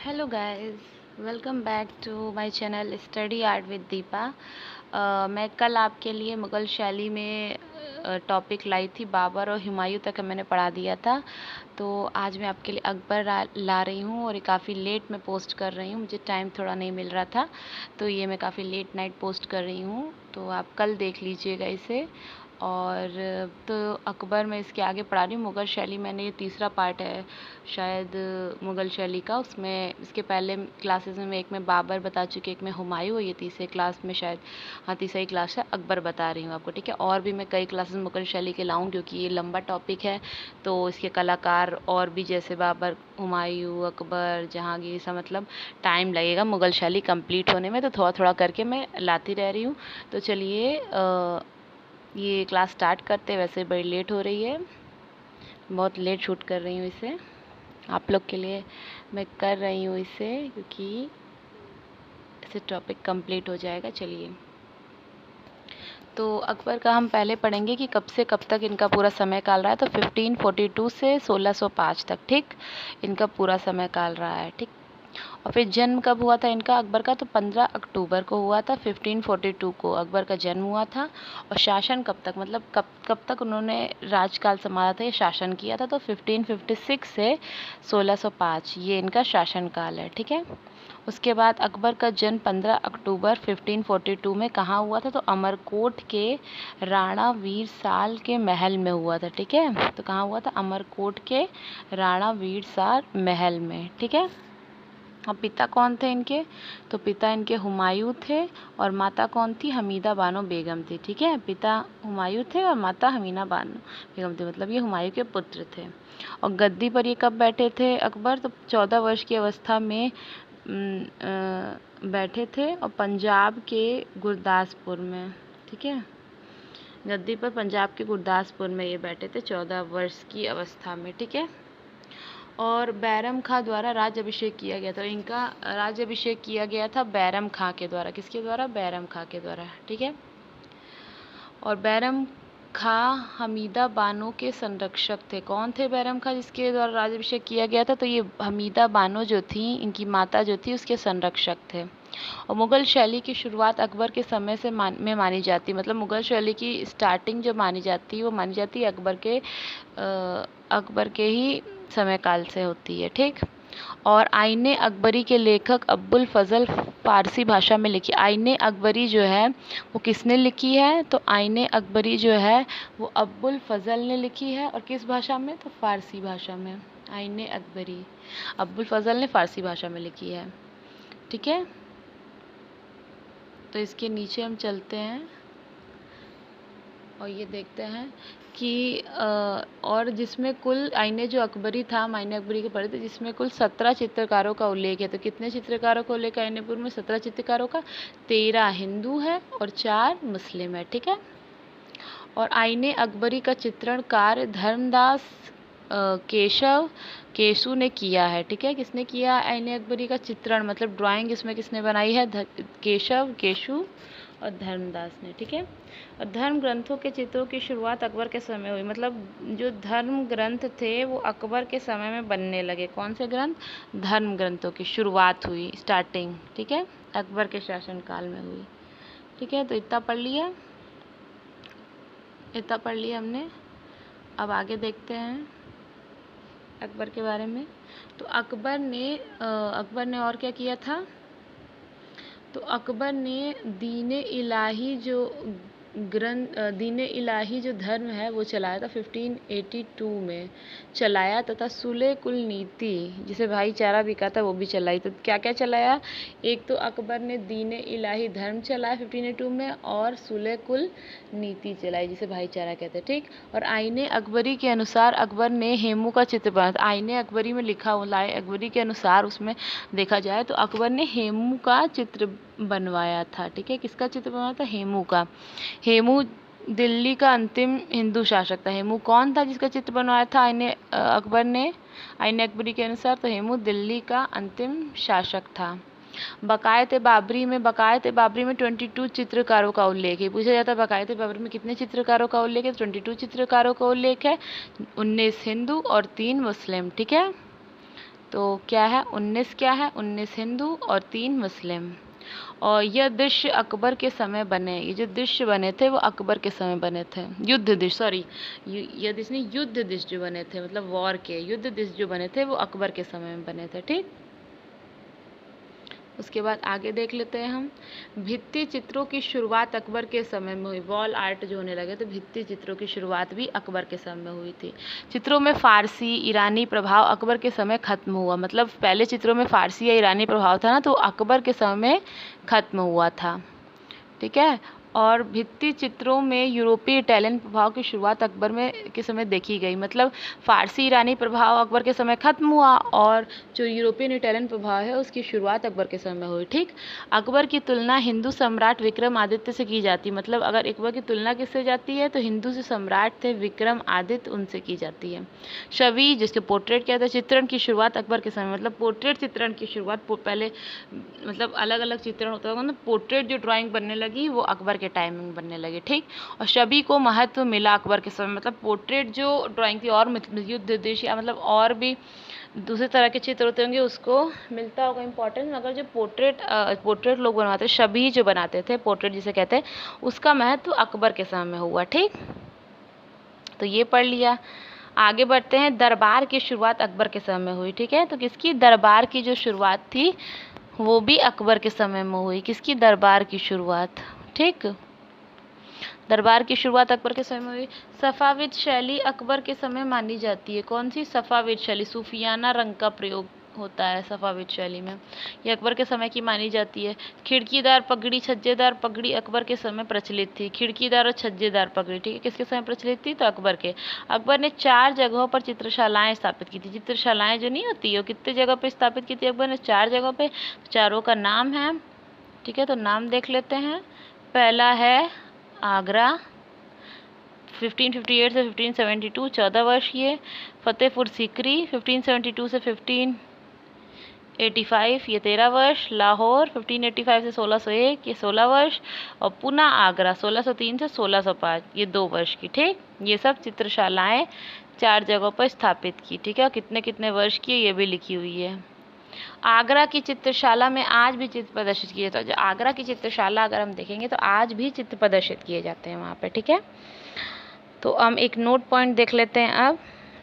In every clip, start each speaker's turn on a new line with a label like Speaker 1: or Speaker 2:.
Speaker 1: Hello guys, welcome back to my channel study art with Deepa. मैं कल आपके लिए मुग़ल शैली में टॉपिक लाई थी। बाबर और हुमायूं तक मैंने पढ़ा दिया था। तो आज मैं आपके लिए अकबर ला रही हूँ और ये काफ़ी लेट मैं पोस्ट कर रही हूँ। मुझे टाइम थोड़ा नहीं मिल रहा था, तो ये मैं काफ़ी लेट नाइट पोस्ट कर रही हूँ। तो आप कल देख लीजिएगा इसे। और तो अकबर मैं इसके आगे पढ़ा रही हूँ। मुग़ल शैली मैंने ये तीसरा पार्ट है शायद मुग़ल शैली का। उसमें इसके पहले क्लासेस में एक मैं बाबर बता चुकी, एक मैं हुमायूं, और ये तीसरे क्लास में शायद, हाँ तीसरी क्लास है, अकबर बता रही हूँ आपको। ठीक है, और भी मैं कई क्लासेस मुग़ल शैली के लाऊँ क्योंकि ये लंबा टॉपिक है। तो इसके कलाकार और भी जैसे बाबर, हुमायूं, अकबर, जहांगीर, सा मतलब टाइम लगेगा मुग़ल शैली कंप्लीट होने में। तो थोड़ा थोड़ा करके मैं लाती रह रही हूँ। तो चलिए ये क्लास स्टार्ट करते। वैसे बड़ी लेट हो रही है, बहुत लेट शूट कर रही हूँ इसे आप लोग के लिए। मैं कर रही हूँ इसे क्योंकि इससे टॉपिक कंप्लीट हो जाएगा। चलिए, तो अकबर का हम पहले पढ़ेंगे कि कब से कब तक इनका पूरा समय काल रहा है। तो 1542 से 1605 तक, ठीक, इनका पूरा समय काल रहा है। ठीक, और फिर जन्म कब हुआ था इनका, अकबर का, तो 15 अक्टूबर को हुआ था 1542 को अकबर का जन्म हुआ था। और शासन कब तक, मतलब कब कब तक उन्होंने राजकाल संभाला था, ये शासन किया था, तो 1556 से 1605 ये इनका शासन काल है। ठीक है, उसके बाद अकबर का जन्म 15 अक्टूबर 1542 में कहाँ हुआ था, तो अमरकोट के राणा वीर साल के महल में हुआ था। ठीक है, तो कहाँ हुआ था, अमरकोट के राणा वीर साल महल में। ठीक है, और पिता कौन थे इनके, तो पिता इनके हुमायूं थे और माता कौन थी, हमीदा बानो बेगम थी। ठीक है, पिता हुमायूं थे और माता हमीदा बानो बेगम थी, मतलब ये हुमायूं के पुत्र थे। और गद्दी पर ये कब बैठे थे अकबर, तो 14 वर्ष की अवस्था में बैठे थे, और पंजाब के गुरदासपुर में। ठीक है, गद्दी पर पंजाब के गुरदासपुर में ये बैठे थे 14 वर्ष की अवस्था में। ठीक है, और बैरम खां द्वारा राज्यभिषेक किया गया था। इनका राज्यभिषेक किया गया था बैरम खां के द्वारा। किसके द्वारा, बैरम खां के द्वारा। ठीक है, और बैरम खां हमीदा बानो के संरक्षक थे। कौन थे बैरम खां जिसके द्वारा राज्यभिषेक किया गया था, तो ये हमीदा बानो जो थी, इनकी माता जो थी, उसके संरक्षक थे। और मुग़ल शैली की शुरुआत अकबर के समय से मानी जाती, मतलब मुग़ल शैली की स्टार्टिंग जो मानी जाती है वो मानी जाती है अकबर के ही समय काल से होती है। ठीक, और आईने अकबरी के लेखक अब्बुल फजल फ़ारसी भाषा में लिखी। आईने अकबरी जो है वो किसने लिखी है, तो आईने अकबरी जो है वो अब्बुल फजल ने लिखी है। और किस भाषा में, तो फ़ारसी भाषा में। आईने अकबरी अब्बुल फजल ने फ़ारसी भाषा में लिखी है। ठीक है, तो इसके नीचे हम चलते हैं और ये देखते हैं कि और जिसमें कुल आईने जो अकबरी था, हम आईने अकबरी के पढ़े थे, जिसमें कुल 17 चित्रकारों का उल्लेख है। तो कितने चित्रकारों का उल्लेख है आईनेपुर में, 17 चित्रकारों का। 13 हिंदू है और 4 मुस्लिम है। ठीक है, और आईने अकबरी का चित्रण कार्य धर्मदास केशु ने किया है। ठीक है, किसने किया आईने अकबरी का चित्रण, मतलब ड्राइंग इसमें किसने बनाई है, केशु और धर्मदास ने। ठीक है, और धर्म ग्रंथों के चित्रों की शुरुआत अकबर के समय हुई, मतलब जो धर्म ग्रंथ थे वो अकबर के समय में बनने लगे। कौन से ग्रंथ, धर्म ग्रंथों की शुरुआत हुई, स्टार्टिंग, ठीक है, अकबर के शासनकाल में हुई। ठीक है, तो इतना पढ़ लिया हमने। अब आगे देखते हैं अकबर के बारे में। तो अकबर ने और क्या किया था, तो अकबर ने दीन इलाही जो धर्म है वो चलाया था 1582 में चलाया, तथा सुलह कुल नीति, जिसे भाईचारा भी कहा था, वो भी चलाई। तो क्या क्या चलाया, एक तो अकबर ने दीन इलाही धर्म चलाया 1582 में, और सुलह कुल नीति चलाई जिसे भाईचारा कहते हैं। ठीक, और आईने अकबरी के अनुसार अकबर ने हेमू का चित्र बनाया था। आईने अकबरी में लिखा हुआ लाए अकबरी के अनुसार उसमें देखा जाए तो अकबर ने हेमू का चित्र बनवाया था। ठीक है, किसका चित्र बनवाया था, हेमू का। हेमू दिल्ली का अंतिम हिंदू शासक था। हेमू कौन था जिसका चित्र बनवाया था अकबर ने आईने अकबरी के अनुसार, तो हेमू दिल्ली का अंतिम शासक था। बकायत बाबरी में 22 चित्रकारों का उल्लेख है। पूछा जाता है बकायत बाबरी में कितने चित्रकारों का उल्लेख है, 22 चित्रकारों का उल्लेख है, 19 हिंदू और 3 मुस्लिम। ठीक है, तो क्या है 19 क्या है 19 हिंदू और 3 मुस्लिम। और यह दृश्य अकबर के समय बने, ये जो दृश्य बने थे वो अकबर के समय बने थे। युद्ध दृश्य, सॉरी यह दृश्य नहीं, युद्ध दृश्य जो बने थे मतलब वॉर के युद्ध दृश्य जो बने थे वो अकबर के समय में बने थे। ठीक, उसके बाद आगे देख लेते हैं हम। भित्ति चित्रों की शुरुआत अकबर के समय में हुई। वॉल आर्ट जो होने लगे तो भित्ति चित्रों की शुरुआत भी अकबर के समय में हुई थी। चित्रों में फारसी ईरानी प्रभाव अकबर के समय खत्म हुआ, मतलब पहले चित्रों में फारसी या ईरानी प्रभाव था ना, तो अकबर के समय में खत्म हुआ था। ठीक है, और भित्ति चित्रों में यूरोपीय इटालियन प्रभाव की शुरुआत अकबर में के समय देखी गई, मतलब फारसी ईरानी प्रभाव अकबर के समय खत्म हुआ और जो यूरोपियन इटालियन प्रभाव है उसकी शुरुआत अकबर के समय में हुई। ठीक, अकबर की तुलना हिंदू सम्राट विक्रमादित्य से की जाती है, मतलब अगर अकबर की तुलना किससे जाती है तो हिंदू से सम्राट थे विक्रमादित्य, उनसे की जाती है। छवि जिसके पोर्ट्रेट कहते हैं, चित्रण की शुरुआत अकबर के समय, मतलब पोर्ट्रेट चित्रण की शुरुआत पहले मतलब अलग अलग चित्रण होता होगा ना, पोर्ट्रेट जो ड्राइंग बनने लगी वो अकबर के टाइमिंग बनने लगी। ठीक, और छवि को महत्व मिला अकबर के समय, मतलब पोर्ट्रेट जो ड्राइंग थी और युद्ध दृश्य या मतलब और भी दूसरे तरह के चित्र होते होंगे उसको मिलता होगा इम्पोर्टेंस, मगर जो पोर्ट्रेट लोग बनवाते छवि जो बनाते थे पोर्ट्रेट जिसे कहते हैं उसका महत्व अकबर के समय में हुआ। ठीक, तो ये पढ़ लिया। आगे बढ़ते हैं। दरबार की शुरुआत अकबर के समय में हुई। ठीक है, तो किसकी दरबार की जो शुरुआत थी वो भी अकबर के समय में हुई। किसकी दरबार की शुरुआत, ठीक, दरबार की शुरुआत अकबर के समय में हुई। सफाविद शैली अकबर के समय मानी जाती है। कौन सी सफाविद शैली, सूफियाना रंग का प्रयोग होता है सफाविद शैली में, ये अकबर के समय की मानी जाती है। खिड़कीदार पगड़ी छज्जेदार पगड़ी अकबर के समय प्रचलित थी। खिड़कीदार और छज्जेदार पगड़ी, ठीक है, किसके समय प्रचलित थी तो अकबर के। अकबर ने 4 जगहों पर चित्रशालाएं स्थापित की थी। चित्रशालाएं जो नहीं होती वो कितने जगह पर स्थापित की थी अकबर ने, 4 जगहों पर। चारों का नाम है, ठीक है, तो नाम देख लेते हैं। पहला है आगरा 1558 से 1572 14 वर्ष ये। फतेहपुर सीकरी 1572 से 1585 ये 13 वर्ष। लाहौर 1585 से 1601 ये 16 वर्ष। और पुनः आगरा 1603 से 1605 ये 2 वर्ष की। ठीक, ये सब चित्रशालाएं 4 जगहों पर स्थापित की। ठीक है, और कितने कितने वर्ष की ये भी लिखी हुई है। आगरा की चित्रशाला में आज भी चित्र प्रदर्शित किए जाते हैं। आगरा की चित्रशाला अगर हम देखेंगे तो आज भी चित्र प्रदर्शित किए जाते हैं वहाँ पे। ठीक है, तो हम एक नोट पॉइंट देख लेते हैं। अब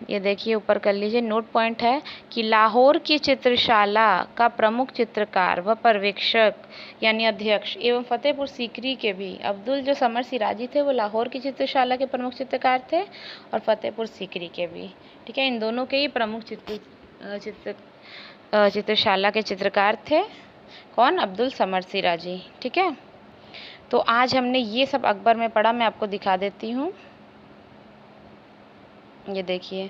Speaker 1: ये देखिए ऊपर कर लीजिए, नोट पॉइंट है कि लाहौर की चित्रशाला का प्रमुख चित्रकार व पर्यवेक्षक यानी अध्यक्ष एवं फतेहपुर सीकरी के भी अब्दुल जो समर सिराजी थे वो लाहौर की चित्रशाला के प्रमुख चित्रकार थे और फतेहपुर सीकरी के भी। ठीक है, इन दोनों के ही प्रमुख चित्रशाला के चित्रकार थे। कौन, अब्दुल समर सिराजी। ठीक है, तो आज हमने ये सब अकबर में पढ़ा, मैं आपको दिखा देती हूँ। ये देखिए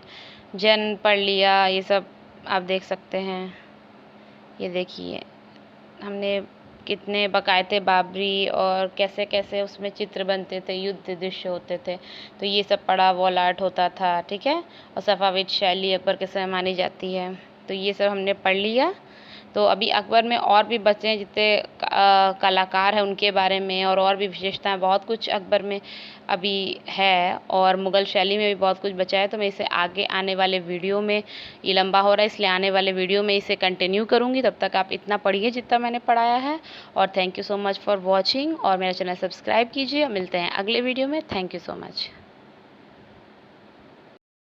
Speaker 1: जन्म पढ़ लिया, ये सब आप देख सकते हैं। ये देखिए हमने कितने बकायदे बाबरी और कैसे कैसे उसमें चित्र बनते थे, युद्ध दृश्य होते थे, तो ये सब पढ़ा। वॉल आर्ट होता था, ठीक है, और सफाविद शैली अकबर के समय मानी जाती है, तो ये सब हमने पढ़ लिया। तो अभी अकबर में और भी बचे हैं जितने कलाकार हैं उनके बारे में और भी विशेषताएं, बहुत कुछ अकबर में अभी है और मुग़ल शैली में भी बहुत कुछ बचा है। तो मैं इसे आगे आने वाले वीडियो में, ये लंबा हो रहा है इसलिए आने वाले वीडियो में इसे कंटिन्यू करूँगी। तब तक आप इतना पढ़िए जितना मैंने पढ़ाया है। और thank you so much for watching, और मेरा चैनल सब्सक्राइब कीजिए। मिलते हैं अगले वीडियो में। Thank you so much.